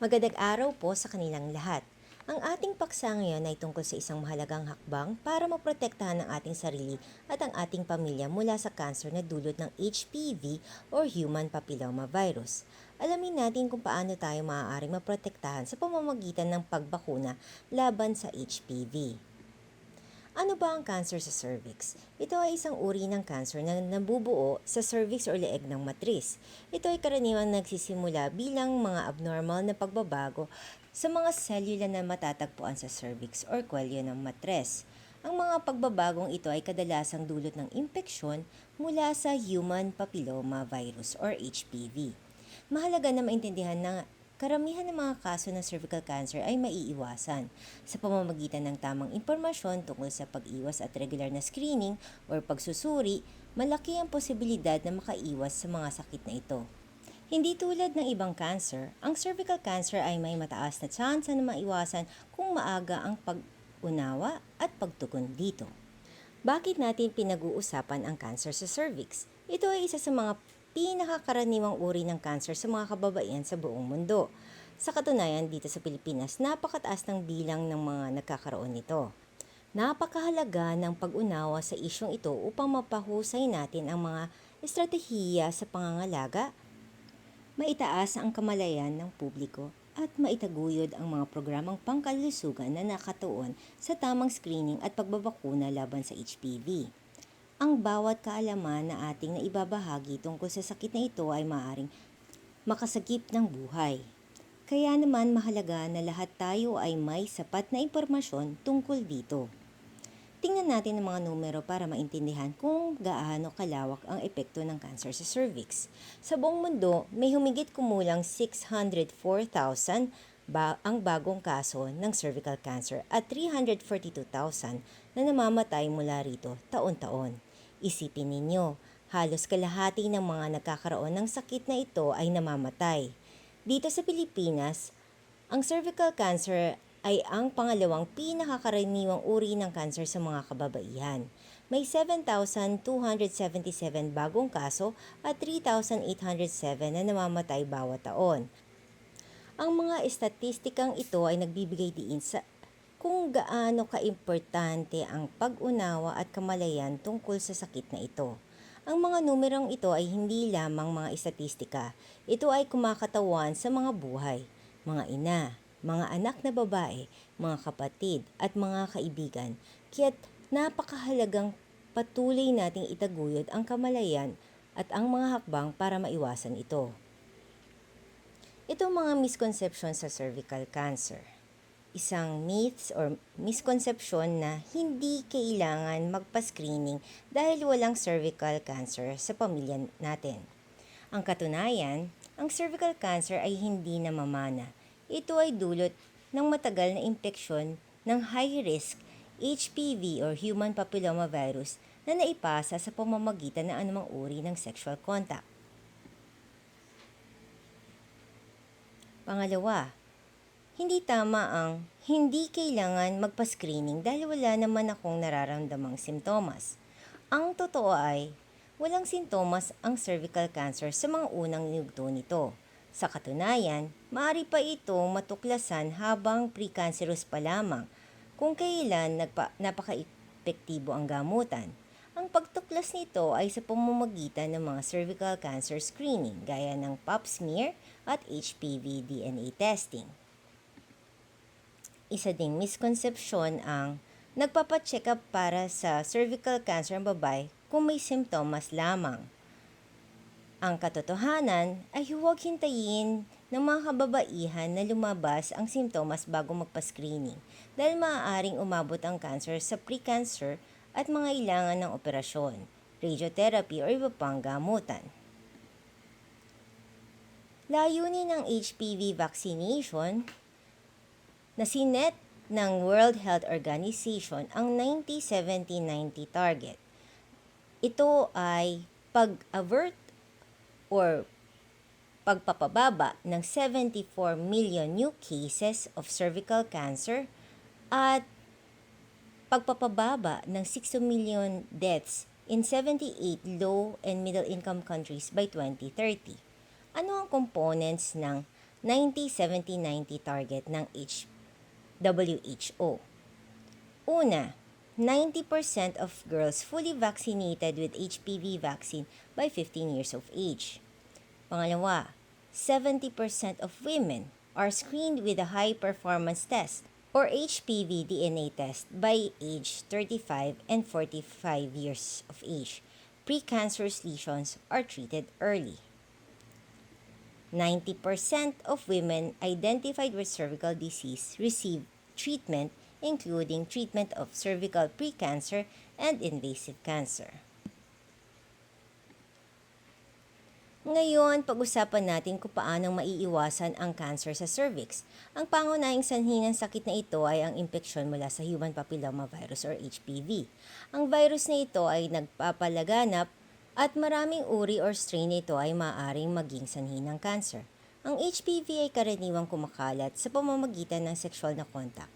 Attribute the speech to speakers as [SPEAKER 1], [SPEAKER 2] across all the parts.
[SPEAKER 1] Magandang araw po sa kanilang lahat. Ang ating paksa ngayon ay tungkol sa isang mahalagang hakbang para maprotektahan ang ating sarili at ang ating pamilya mula sa cancer na dulot ng HPV or Human Papilloma Virus. Alamin natin kung paano tayo maaaring maprotektahan sa pamamagitan ng pagbakuna laban sa HPV. Ano ba ang cancer sa cervix? Ito ay isang uri ng cancer na nabubuo sa cervix o leeg ng matris. Ito ay karaniwang nagsisimula bilang mga abnormal na pagbabago sa mga selula na matatagpuan sa cervix or kwelyo ng matres. Ang mga pagbabagong ito ay kadalasang dulot ng impeksyon mula sa Human Papilloma Virus or HPV. Mahalaga na maintindihan na karamihan ng mga kaso ng cervical cancer ay maiiwasan sa pamamagitan ng tamang impormasyon tungkol sa pag-iwas at regular na screening o pagsusuri. Malaki ang posibilidad na makaiwas sa mga sakit na ito. Hindi tulad ng ibang cancer, ang cervical cancer ay may mataas na tsansa na maiwasan kung maaga ang pag-unawa at pagtugon dito. Bakit natin pinag-uusapan ang cancer sa cervix? Ito ay isa sa mga pinakakaraniwang uri ng cancer sa mga kababaihan sa buong mundo. Sa katunayan, dito sa Pilipinas, napakataas ng bilang ng mga nagkakaroon nito. Napakahalaga ng pag-unawa sa isyong ito upang mapahusay natin ang mga estratehiya sa pangangalaga, maitaas ang kamalayan ng publiko at maitaguyod ang mga programang pangkalusugan na nakatuon sa tamang screening at pagbabakuna laban sa HPV. Ang bawat kaalaman na ating naibabahagi tungkol sa sakit na ito ay maaaring makasagip ng buhay. Kaya naman mahalaga na lahat tayo ay may sapat na impormasyon tungkol dito. Tingnan natin ang mga numero para maintindihan kung gaano kalawak ang epekto ng cancer sa cervix. Sa buong mundo, may humigit kumulang 604,000 ang bagong kaso ng cervical cancer at 342,000 na namamatay mula rito taon-taon. Isipin ninyo, halos kalahati ng mga nagkakaroon ng sakit na ito ay namamatay. Dito sa Pilipinas, ang cervical cancer ay ang pangalawang pinakakaraniwang uri ng cancer sa mga kababaihan. May 7,277 bagong kaso at 3,807 na namamatay bawat taon. Ang mga estatistikang ito ay nagbibigay diin sa kung gaano kaimportante ang pag-unawa at kamalayan tungkol sa sakit na ito. Ang mga numerong ito ay hindi lamang mga estatistika. Ito ay kumakatawan sa mga buhay, mga ina, mga anak na babae, mga kapatid at mga kaibigan. Kaya't napakahalagang patuloy nating itaguyod ang kamalayan at ang mga hakbang para maiwasan ito. Ito mga misconception sa cervical cancer. Isang myths or misconception na hindi kailangan magpa-screening dahil walang cervical cancer sa pamilya natin. Ang katunayan, ang cervical cancer ay hindi namamana. Ito ay dulot ng matagal na impeksyon ng high-risk HPV or Human Papilloma Virus na naipasa sa pamamagitan ng anumang uri ng sexual contact. Pangalawa, hindi tama ang hindi kailangan magpa-screening dahil wala naman akong nararamdamang simptomas. Ang totoo ay, walang sintomas ang cervical cancer sa mga unang yugto nito. Sa katunayan, maaari pa ito matuklasan habang precancerous pa lamang kung kailan napaka-epektibo ang gamutan. Ang pagtuklas nito ay sa pamamagitan ng mga cervical cancer screening gaya ng pap smear at HPV DNA testing. Isa ding misconception ang nagpapacheck up para sa cervical cancer ang babae kung may simptomas lamang. Ang katotohanan ay huwag hintayin ng mga kababaihan na lumabas ang simptomas bago magpa-screening dahil maaaring umabot ang cancer sa pre-cancer at mga ilangan ng operasyon, radiotherapy o iba pang gamutan. Layunin ng HPV vaccination na sinet ng World Health Organization ang 90-70-90 target. Ito ay pag-avert or pagpapababa ng 74 million new cases of cervical cancer at pagpapababa ng 60 million deaths in 78 low and middle income countries by 2030. Ano ang components ng 90-70-90 target ng WHO. Una, 90% of girls fully vaccinated with HPV vaccine by 15 years of age. Pangalawa, 70% of women are screened with a high-performance test or HPV DNA test by age 35 and 45 years of age. Precancerous lesions are treated early. 90% of women identified with cervical disease receive treatment, including treatment of cervical precancer and invasive cancer. Ngayon, pag-usapan natin kung paano maiiwasan ang cancer sa cervix. Ang pangunahing sanhi ng sakit na ito ay ang impeksyon mula sa human papillomavirus or HPV. Ang virus na ito ay nagpapalaganap at maraming uri or strain nito ay maaaring maging sanhi ng cancer. Ang HPV ay karaniwang kumakalat sa pamamagitan ng sexual na contact.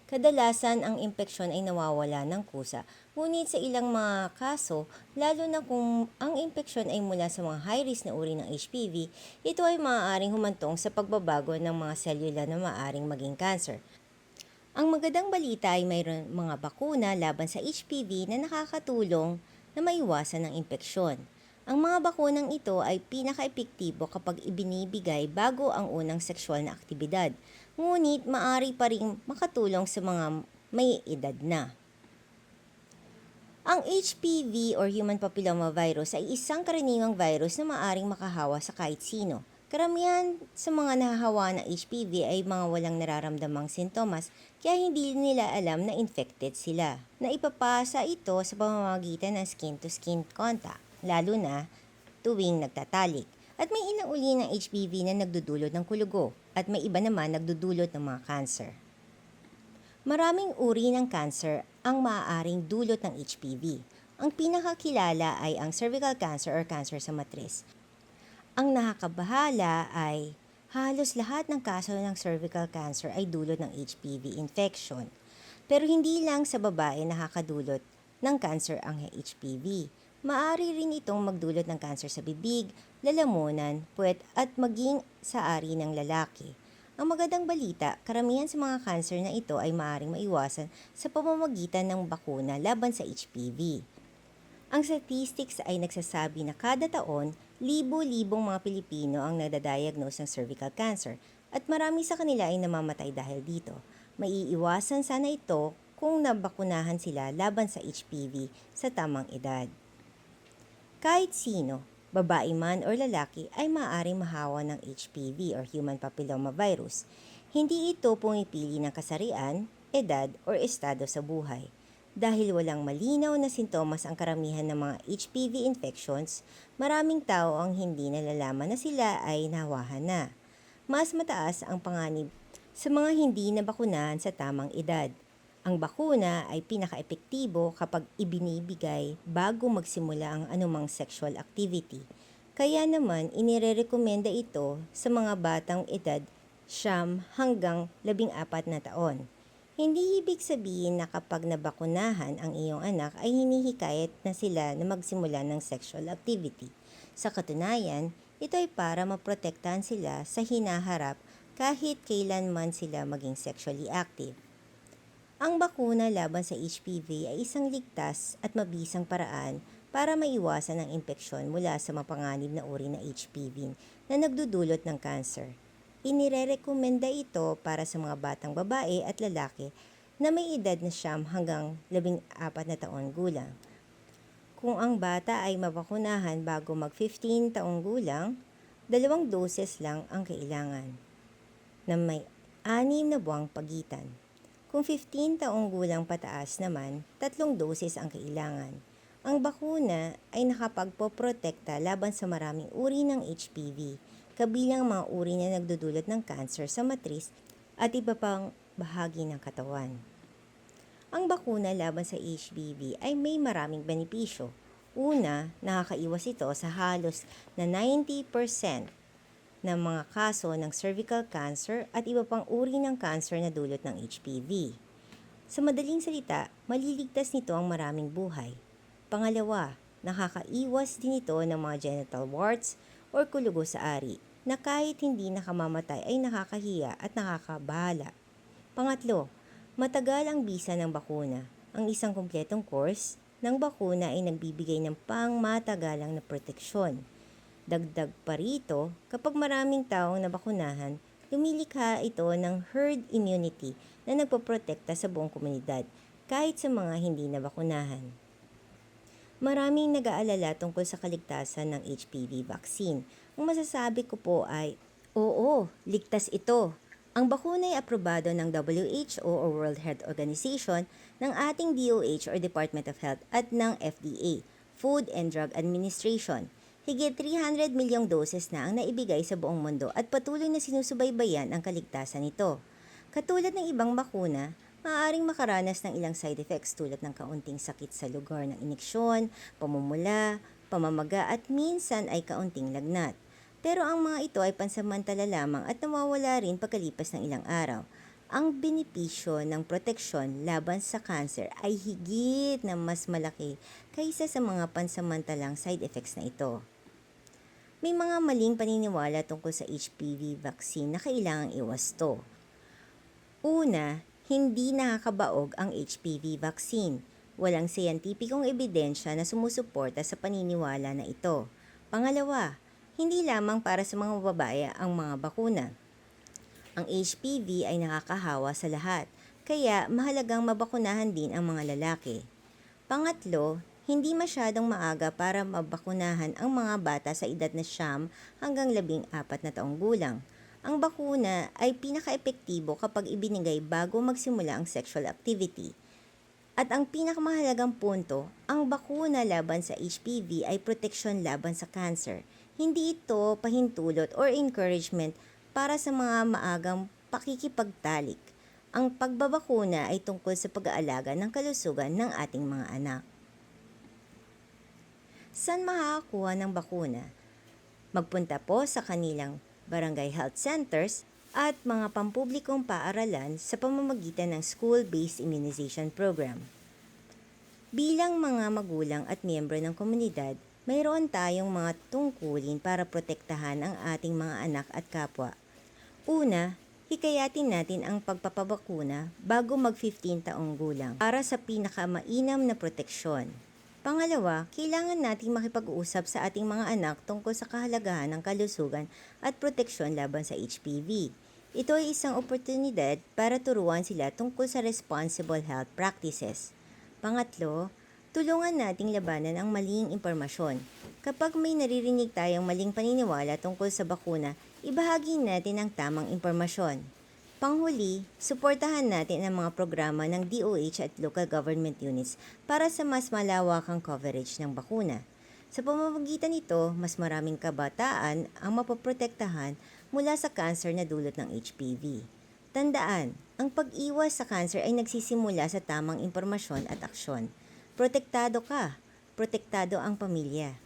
[SPEAKER 1] Kadalasan ang impeksyon ay nawawala ng kusa, ngunit sa ilang mga kaso, lalo na kung ang impeksyon ay mula sa mga high-risk na uri ng HPV, ito ay maaaring humantong sa pagbabago ng mga selula na maaaring maging cancer. Ang magandang balita ay mayroon mga bakuna laban sa HPV na nakakatulong na maiwasan ang impeksyon. Ang mga bakunang ito ay pinaka-epektibo kapag ibinibigay bago ang unang sexual na aktibidad, ngunit maaari pa rin makatulong sa mga may edad na. Ang HPV or human papillomavirus ay isang karaniwang virus na maaaring makahawa sa kahit sino. Karamihan sa mga nahahawa ng HPV ay mga walang nararamdamang sintomas kaya hindi nila alam na infected sila. Naipapasa ito sa pamamagitan ng skin-to-skin contact, lalo na tuwing nagtatalik. At may ilang uri ng HPV na nagdudulot ng kulugo at may iba naman nagdudulot ng mga cancer. Maraming uri ng cancer ang maaaring dulot ng HPV. Ang pinakakilala ay ang cervical cancer or cancer sa matris. Ang nakakabahala ay halos lahat ng kaso ng cervical cancer ay dulot ng HPV infection. Pero hindi lang sa babae nakakadulot ng cancer ang HPV. Maaari rin itong magdulot ng cancer sa bibig, lalamunan, puwet at maging sa ari ng lalaki. Ang magandang balita, karamihan sa mga cancer na ito ay maaaring maiwasan sa pamamagitan ng bakuna laban sa HPV. Ang statistics ay nagsasabi na kada taon, libo-libong mga Pilipino ang nadadiagnose ng cervical cancer at marami sa kanila ay namamatay dahil dito. Maiiwasan sana ito kung nabakunahan sila laban sa HPV sa tamang edad. Kahit sino, babae man o lalaki ay maaaring mahawa ng HPV or human papillomavirus. Hindi ito pumipili ng kasarian, edad o estado sa buhay. Dahil walang malinaw na sintomas ang karamihan ng mga HPV infections, maraming tao ang hindi nalalaman na sila ay nahawahan na. Mas mataas ang panganib sa mga hindi nabakunahan sa tamang edad. Ang bakuna ay pinaka-epektibo kapag ibinibigay bago magsimula ang anumang sexual activity. Kaya naman inirerekomenda ito sa mga batang edad 9 hanggang 14 na taon. Hindi ibig sabihin na kapag nabakunahan ang iyong anak ay hinihikayat na sila na magsimula ng sexual activity. Sa katunayan, ito ay para maprotektahan sila sa hinaharap kahit kailanman sila maging sexually active. Ang bakuna laban sa HPV ay isang ligtas at mabisang paraan para maiwasan ang impeksyon mula sa mapanganib na uri ng HPV na nagdudulot ng cancer. Inirerekomenda ito para sa mga batang babae at lalaki na may edad na 9 hanggang 14 na taon gulang. Kung ang bata ay mabakunahan bago mag-15 taong gulang, 2 doses lang ang kailangan na may 6 na buwang pagitan. Kung 15 taong gulang pataas naman, 3 dosis ang kailangan. Ang bakuna ay nakapagpoprotekta laban sa maraming uri ng HPV, kabilang mga uri na nagdudulot ng cancer sa matris at iba pang bahagi ng katawan. Ang bakuna laban sa HPV ay may maraming benepisyo. Una, nakakaiwas ito sa halos na 90% ng mga kaso ng cervical cancer at iba pang uri ng cancer na dulot ng HPV. Sa madaling salita, maliligtas nito ang maraming buhay. Pangalawa, nakakaiwas din ito ng mga genital warts o kulugo sa ari. na kahit hindi nakamamatay ay nakakahiya at nakakabahala. Pangatlo, matagal ang bisa ng bakuna. Ang isang kumpletong course ng bakuna ay nagbibigay ng pangmatagalang na proteksyon. Dagdag pa rito, kapag maraming taong nabakunahan, lumilikha ito ng herd immunity na nagpoprotekta sa buong komunidad kahit sa mga hindi nabakunahan. Maraming nag-aalala tungkol sa kaligtasan ng HPV vaccine. Ang masasabi ko po ay, oo, ligtas ito. Ang bakuna ay aprobado ng WHO o World Health Organization, ng ating DOH or Department of Health at ng FDA, Food and Drug Administration. Higit 300 milyong doses na ang naibigay sa buong mundo at patuloy na sinusubaybayan ang kaligtasan nito. Katulad ng ibang bakuna, maaaring makaranas ng ilang side effects tulad ng kaunting sakit sa lugar ng ineksyon, pamumula, pamamaga at minsan ay kaunting lagnat. Pero ang mga ito ay pansamantala lamang at nawawala rin pagkalipas ng ilang araw. Ang benepisyo ng proteksyon laban sa cancer ay higit na mas malaki kaysa sa mga pansamantalang side effects na ito. May mga maling paniniwala tungkol sa HPV vaccine na kailangang iwasto. Una, hindi nakakabaog ang HPV vaccine. Walang siyentipikong ebidensya na sumusuporta sa paniniwala na ito. Pangalawa, hindi lamang para sa mga babae ang mga bakuna. Ang HPV ay nakakahawa sa lahat, kaya mahalagang mabakunahan din ang mga lalaki. Pangatlo, hindi masyadong maaga para mabakunahan ang mga bata sa edad na 9 hanggang 14 na taong gulang. Ang bakuna ay pinaka-epektibo kapag ibinigay bago magsimula ang sexual activity. At ang pinakamahalagang punto, ang bakuna laban sa HPV ay proteksyon laban sa cancer. Hindi ito pahintulot or encouragement para sa mga maagang pakikipagtalik. Ang pagbabakuna ay tungkol sa pag-aalaga ng kalusugan ng ating mga anak. Saan makakakuha ng bakuna? Magpunta po sa kanilang barangay health centers at mga pampublikong paaralan sa pamamagitan ng school-based immunization program. Bilang mga magulang at miyembro ng komunidad, mayroon tayong mga tungkulin para protektahan ang ating mga anak at kapwa. Una, hikayatin natin ang pagpapabakuna bago mag-15 taong gulang para sa pinakamainam na proteksyon. Pangalawa, kailangan nating makipag-uusap sa ating mga anak tungkol sa kahalagahan ng kalusugan at proteksyon laban sa HPV. Ito ay isang oportunidad para turuan sila tungkol sa responsible health practices. Pangatlo, tulungan nating labanan ang maling impormasyon. Kapag may naririnig tayong maling paniniwala tungkol sa bakuna, ibahagi natin ang tamang impormasyon. Panghuli, suportahan natin ang mga programa ng DOH at local government units para sa mas malawakang coverage ng bakuna. Sa pamamagitan nito, mas maraming kabataan ang mapoprotektahan mula sa cancer na dulot ng HPV. Tandaan, ang pag-iwas sa cancer ay nagsisimula sa tamang impormasyon at aksyon. Protektado ka, protektado ang pamilya.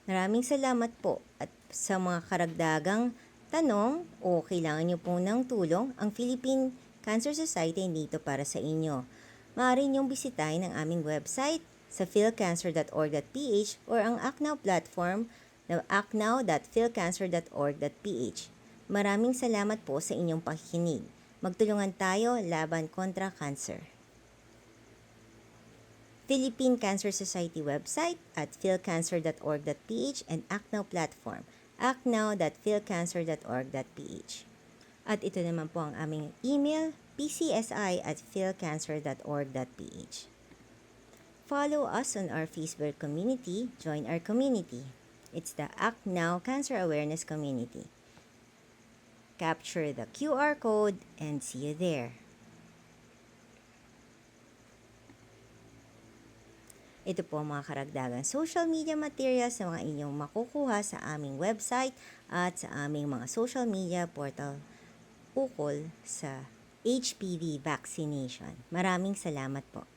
[SPEAKER 1] Maraming salamat po at sa mga karagdagang tanong o kailangan nyo po ng tulong, ang Philippine Cancer Society ay dito para sa inyo. Maaari nyong bisitahin ang aming website sa philcancer.org.ph or ang ACNOW platform na acnow.philcancer.org.ph. Maraming salamat po sa inyong pakikinig. Magtulungan tayo laban kontra cancer. Philippine Cancer Society website at philcancer.org.ph and ACNOW platform, acnow.philcancer.org.ph. At ito naman po ang aming email, pcsi@philcancer.org.ph. Follow us on our Facebook community, join our community. It's the Act Now Cancer Awareness Community. Capture the QR code and see you there. Ito po ang mga karagdagang social media materials na mga inyong makukuha sa aming website at sa aming mga social media portal ukol sa HPV vaccination. Maraming salamat po.